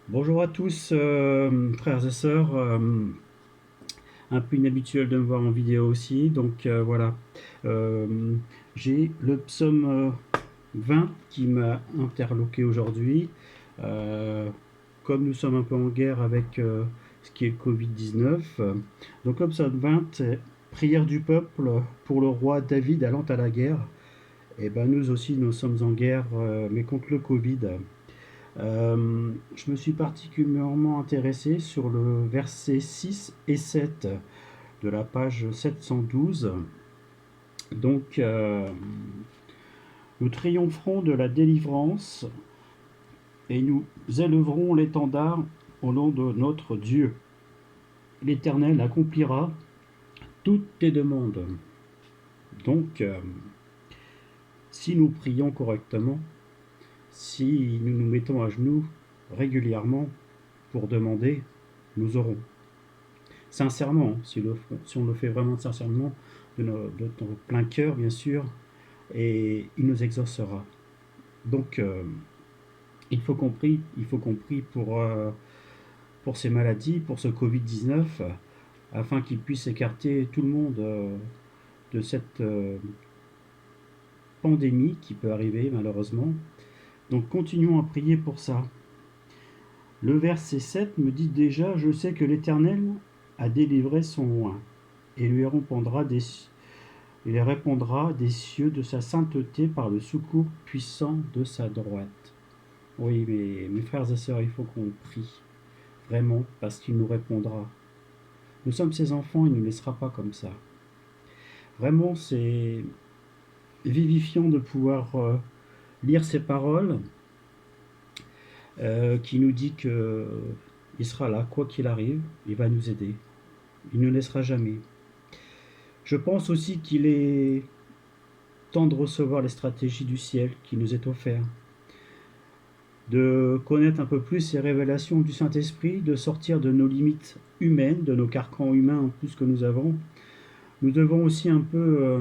Bonjour à tous, frères et sœurs. Un peu inhabituel de me voir en vidéo aussi, donc voilà. Euh, j'ai le psaume 20 qui m'a interloqué aujourd'hui. Euh, Comme nous sommes un peu en guerre avec ce qui est le Covid-19, donc le psaume 20, c'est prière du peuple pour le roi David allant à la guerre. Et ben nous aussi, nous sommes en guerre, mais contre le Covid. Je me suis particulièrement intéressé sur le verset 6 et 7 de la page 712. Donc, nous triompherons de la délivrance et nous élèverons l'étendard au nom de notre Dieu. L'Éternel accomplira toutes tes demandes. Donc, si nous prions correctement, si nous nous mettons à genoux régulièrement pour demander, nous aurons. Sincèrement, si on le fait vraiment sincèrement, de ton plein cœur, bien sûr, et il nous exaucera. Donc, il faut qu'on prie pour ces maladies, pour ce Covid-19, afin qu'il puisse écarter tout le monde de cette pandémie qui peut arriver, malheureusement. Donc, continuons à prier pour ça. Le verset 7 me dit déjà: Je sais que l'Éternel a délivré son oint, et lui répondra il répondra des cieux de sa sainteté par le secours puissant de sa droite. Oui, mais mes frères et sœurs, il faut qu'on prie, vraiment, parce qu'il nous répondra. Nous sommes ses enfants, il ne nous laissera pas comme ça. Vraiment, c'est vivifiant de pouvoir lire ces paroles qui nous dit que il sera là, quoi qu'il arrive, il va nous aider. Il ne nous laissera jamais. Je pense aussi qu'il est temps de recevoir les stratégies du ciel qui nous est offert, de connaître un peu plus ces révélations du Saint-Esprit, de sortir de nos limites humaines, de nos carcans humains en plus que nous avons. Nous devons aussi un peu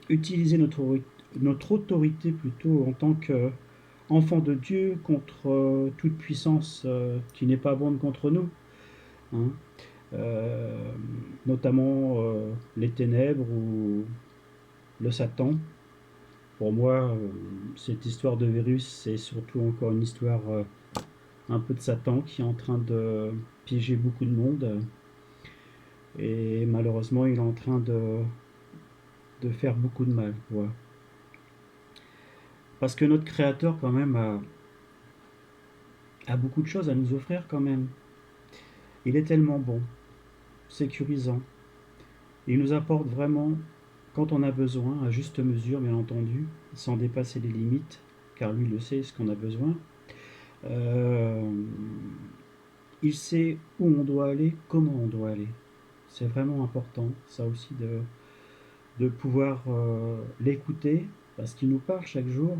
utiliser notre autorité plutôt en tant qu'enfant de Dieu contre toute puissance qui n'est pas bonne contre nous, hein. Euh, Notamment les ténèbres ou le Satan. Pour moi, cette histoire de virus, c'est surtout encore une histoire un peu de Satan qui est en train de piéger beaucoup de monde. Et malheureusement, il est en train de faire beaucoup de mal. Voilà. Parce que notre Créateur, quand même, a beaucoup de choses à nous offrir, quand même. Il est tellement bon, sécurisant. Il nous apporte vraiment, quand on a besoin, à juste mesure, bien entendu, sans dépasser les limites, car lui le sait, ce qu'on a besoin. Euh, il sait où on doit aller, comment on doit aller. C'est vraiment important, ça aussi, de pouvoir l'écouter, parce qu'il nous parle chaque jour.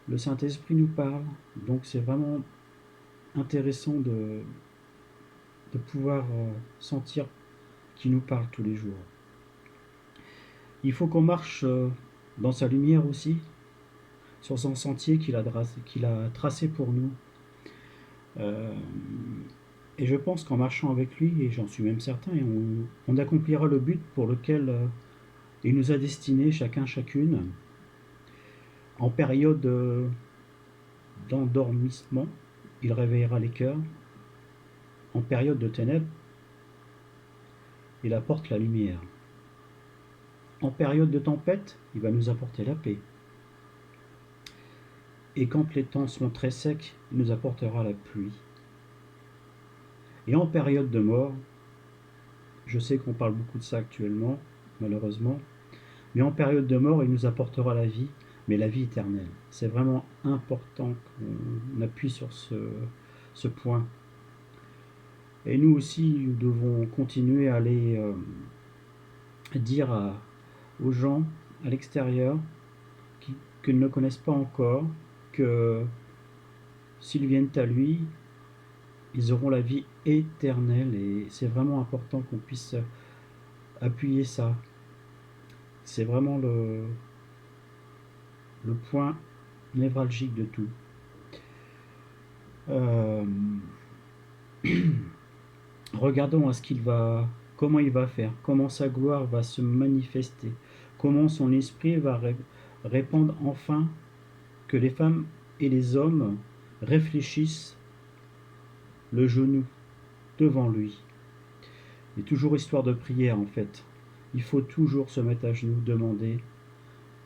Le Saint-Esprit nous parle, donc c'est vraiment intéressant de pouvoir sentir qu'il nous parle tous les jours. Il faut qu'on marche dans sa lumière aussi, sur son sentier qu'il a tracé pour nous. Euh, et je pense qu'en marchant avec lui, et j'en suis même certain, on accomplira le but pour lequel il nous a destinés chacun chacune. En période d'endormissement, il réveillera les cœurs. En période de ténèbres, il apporte la lumière. En période de tempête, il va nous apporter la paix. Et quand les temps seront très secs, il nous apportera la pluie. Et en période de mort, je sais qu'on parle beaucoup de ça actuellement, malheureusement, mais en période de mort, il nous apportera la vie, mais la vie éternelle. C'est vraiment important qu'on appuie sur ce point. Et nous aussi, nous devons continuer à aller dire aux gens à l'extérieur qu'ils ne connaissent pas encore que s'ils viennent à lui, ils auront la vie éternelle. Et c'est vraiment important qu'on puisse appuyer ça. C'est vraiment le point névralgique de tout. Euh, Regardons à comment il va faire, comment sa gloire va se manifester, comment son esprit va répandre enfin que les femmes et les hommes réfléchissent le genou devant lui. Et toujours histoire de prière en fait. Il faut toujours se mettre à genoux, demander,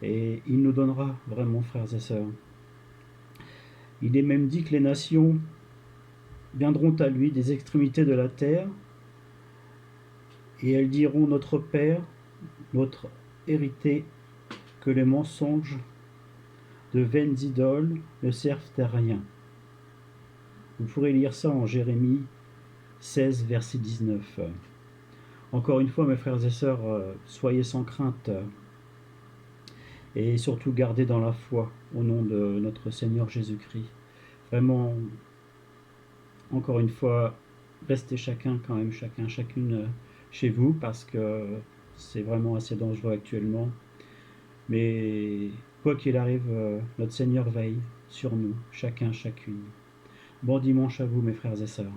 et il nous donnera vraiment, frères et sœurs. Il est même dit que les nations viendront à lui des extrémités de la terre, et elles diront: notre Père, notre hérité, que les mensonges de vaines idoles ne servent à rien. Vous pourrez lire ça en Jérémie 16, verset 19. Encore une fois, mes frères et sœurs, soyez sans crainte et surtout gardez dans la foi au nom de notre Seigneur Jésus-Christ. Vraiment, encore une fois, restez chacune chez vous parce que c'est vraiment assez dangereux actuellement. Mais quoi qu'il arrive, notre Seigneur veille sur nous, chacune. Bon dimanche à vous, mes frères et sœurs.